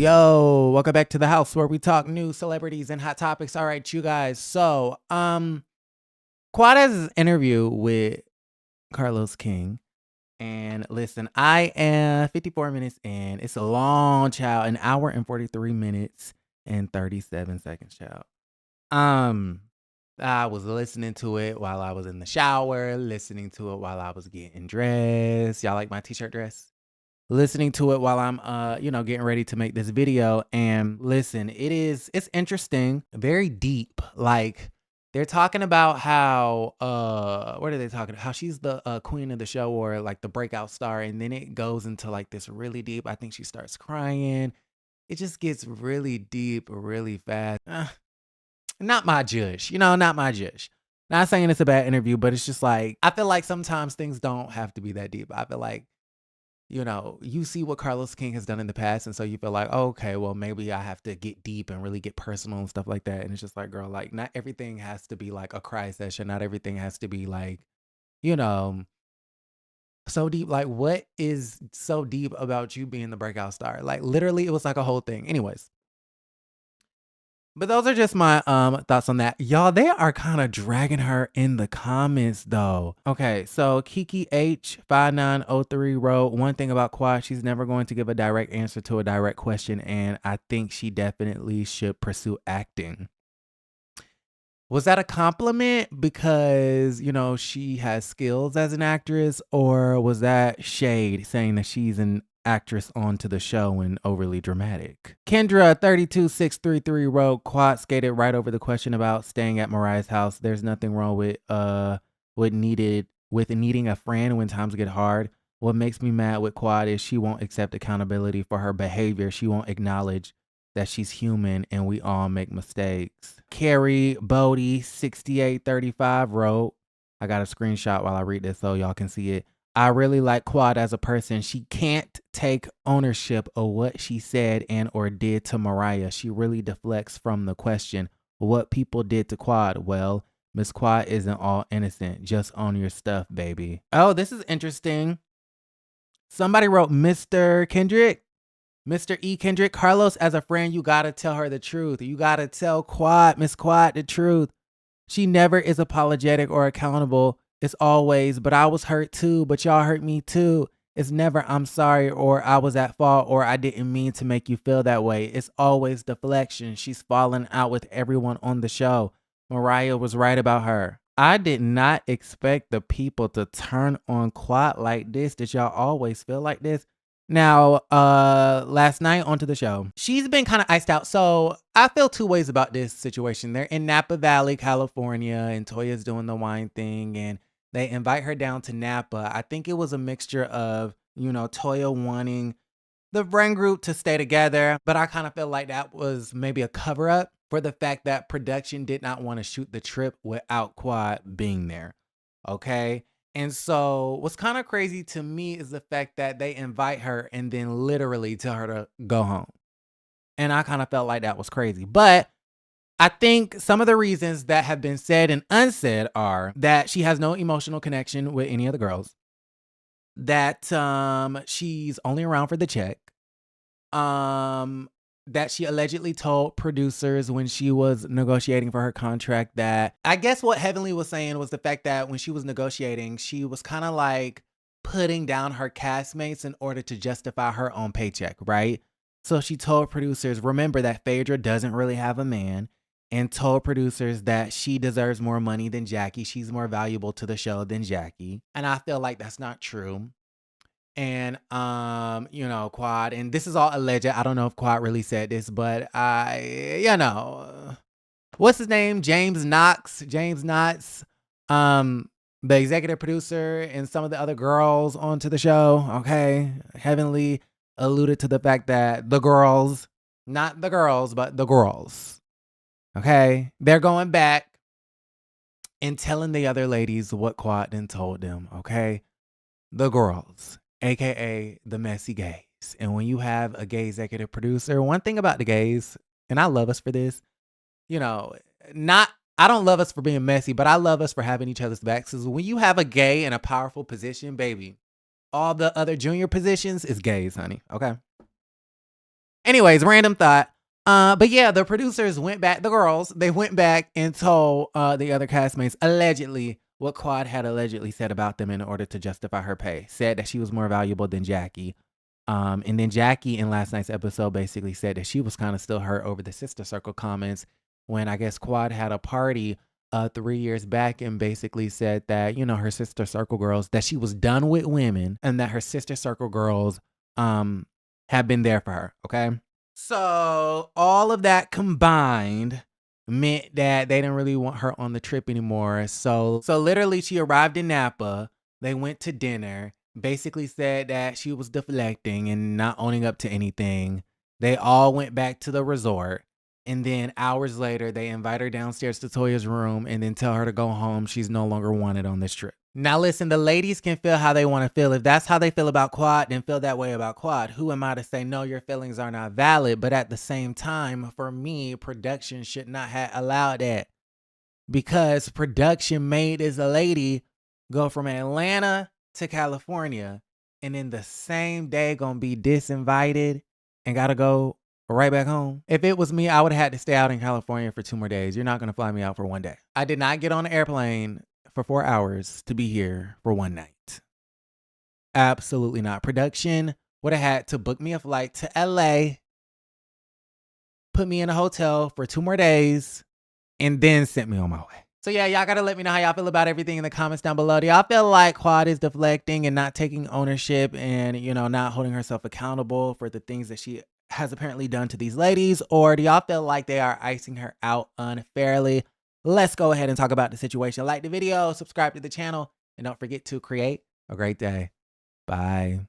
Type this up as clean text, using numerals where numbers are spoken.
Yo, welcome back to the house where we talk news, celebrities, and hot topics. All right, you guys. So, Quad has this interview with Carlos King. And listen, I am 54 minutes in. It's a long child, an hour and 43 minutes and 37 seconds, child. I was listening to it while I was in the shower, listening to it while I was getting dressed. Y'all like my t-shirt dress? Listening to it while I'm getting ready to make this video. And listen, it's interesting, very deep. Like, they're talking about how what are they talking about? How she's the queen of the show, or like the breakout star, and then it goes into like this really deep. I think she starts crying. It just gets really deep really fast. Not my judge, not my judge. Not saying it's a bad interview, but it's just like, I feel like sometimes things don't have to be that deep. I feel like, you see what Carlos King has done in the past, and so you feel like, oh, okay, well, maybe I have to get deep and really get personal and stuff like that. And it's just like, girl, like, not everything has to be like a cry session. Not everything has to be like, you know, so deep. Like, what is so deep about you being the breakout star? Like, literally, it was like a whole thing. Anyways, but those are just my thoughts on that. Y'all, they are kind of dragging her in the comments though. Okay, so Kiki H5903 wrote, one thing about Quad, she's never going to give a direct answer to a direct question, and I think she definitely should pursue acting. Was that a compliment because, she has skills as an actress, or was that shade saying that she's an actress onto the show and overly dramatic? Kendra 32633 wrote, Quad skated right over the question about staying at Mariah's house. There's nothing wrong with needing a friend when times get hard. What makes me mad with Quad is she won't accept accountability for her behavior. She won't acknowledge that she's human and we all make mistakes. Carrie Bodie 6835 wrote, I got a screenshot while I read this so y'all can see it. I really like Quad as a person. She can't take ownership of what she said and or did to Mariah. She really deflects from the question, what people did to Quad. Well, Miss Quad isn't all innocent. Just own your stuff, baby. Oh, this is interesting. Somebody wrote, Mr. Kendrick. Mr. E. Kendrick, Carlos, as a friend, you gotta tell her the truth. You gotta tell Miss Quad, the truth. She never is apologetic or accountable. It's always, but I was hurt too, but y'all hurt me too. It's never, I'm sorry, or I was at fault, or I didn't mean to make you feel that way. It's always deflection. She's falling out with everyone on the show. Mariah was right about her. I did not expect the people to turn on Quad like this. Did y'all always feel like this? Now, last night onto the show, she's been kind of iced out. So I feel two ways about this situation. They're in Napa Valley, California, and Toya's doing the wine thing, and they invite her down to Napa. I think it was a mixture of, Toya wanting the friend group to stay together, but I kind of feel like that was maybe a cover up for the fact that production did not want to shoot the trip without Quad being there. Okay. And so what's kind of crazy to me is the fact that they invite her and then literally tell her to go home. And I kind of felt like that was crazy. But I think some of the reasons that have been said and unsaid are that she has no emotional connection with any of the girls, that she's only around for the check, that she allegedly told producers when she was negotiating for her contract that, I guess what Heavenly was saying was the fact that when she was negotiating, she was kind of like putting down her castmates in order to justify her own paycheck, right? So she told producers, remember that Phaedra doesn't really have a man, and told producers that she deserves more money than Jackie. She's more valuable to the show than Jackie. And I feel like that's not true. And Quad, and this is all alleged. I don't know if Quad really said this, but what's his name? James Knox, the executive producer, and some of the other girls onto the show. Okay. Heavenly alluded to the fact that the girls, not the girls, but the girls. Okay. They're going back and telling the other ladies what Quad then told them. Okay. The girls, AKA the messy gays. And when you have a gay executive producer, one thing about the gays, and I love us for this, I don't love us for being messy, but I love us for having each other's backs. Because when you have a gay in a powerful position, baby, all the other junior positions is gays, honey. Okay. Anyways, random thought. But yeah, the producers went back, the girls, they went back and told the other castmates allegedly what Quad had allegedly said about them in order to justify her pay. Said that she was more valuable than Jackie. And then Jackie in last night's episode basically said that she was kind of still hurt over the sister circle comments when I guess Quad had a party 3 years back and basically said that, you know, her sister circle girls, that she was done with women and that her sister circle girls have been there for her. Okay. So all of that combined meant that they didn't really want her on the trip anymore. So literally she arrived in Napa. They went to dinner, basically said that she was deflecting and not owning up to anything. They all went back to the resort. And then hours later, they invite her downstairs to Toya's room and then tell her to go home. She's no longer wanted on this trip. Now, listen, the ladies can feel how they want to feel. If that's how they feel about Quad, then feel that way about Quad. Who am I to say, no, your feelings are not valid? But at the same time, for me, production should not have allowed that. Because production made this lady go from Atlanta to California and in the same day gonna be disinvited and gotta go right back home. If it was me, I would have had to stay out in California for 2 more days. You're not gonna fly me out for 1 day. I did not get on an airplane for 4 hours to be here for 1 night. Absolutely not. Production would have had to book me a flight to LA, put me in a hotel for 2 more days, and then sent me on my way. So yeah, y'all gotta let me know how y'all feel about everything in the comments down below. Do y'all feel like Quad is deflecting and not taking ownership and, you know, not holding herself accountable for the things that she has apparently done to these ladies? Or do y'all feel like they are icing her out unfairly? Let's go ahead and talk about the situation. Like the video, subscribe to the channel, and don't forget to create a great day. Bye.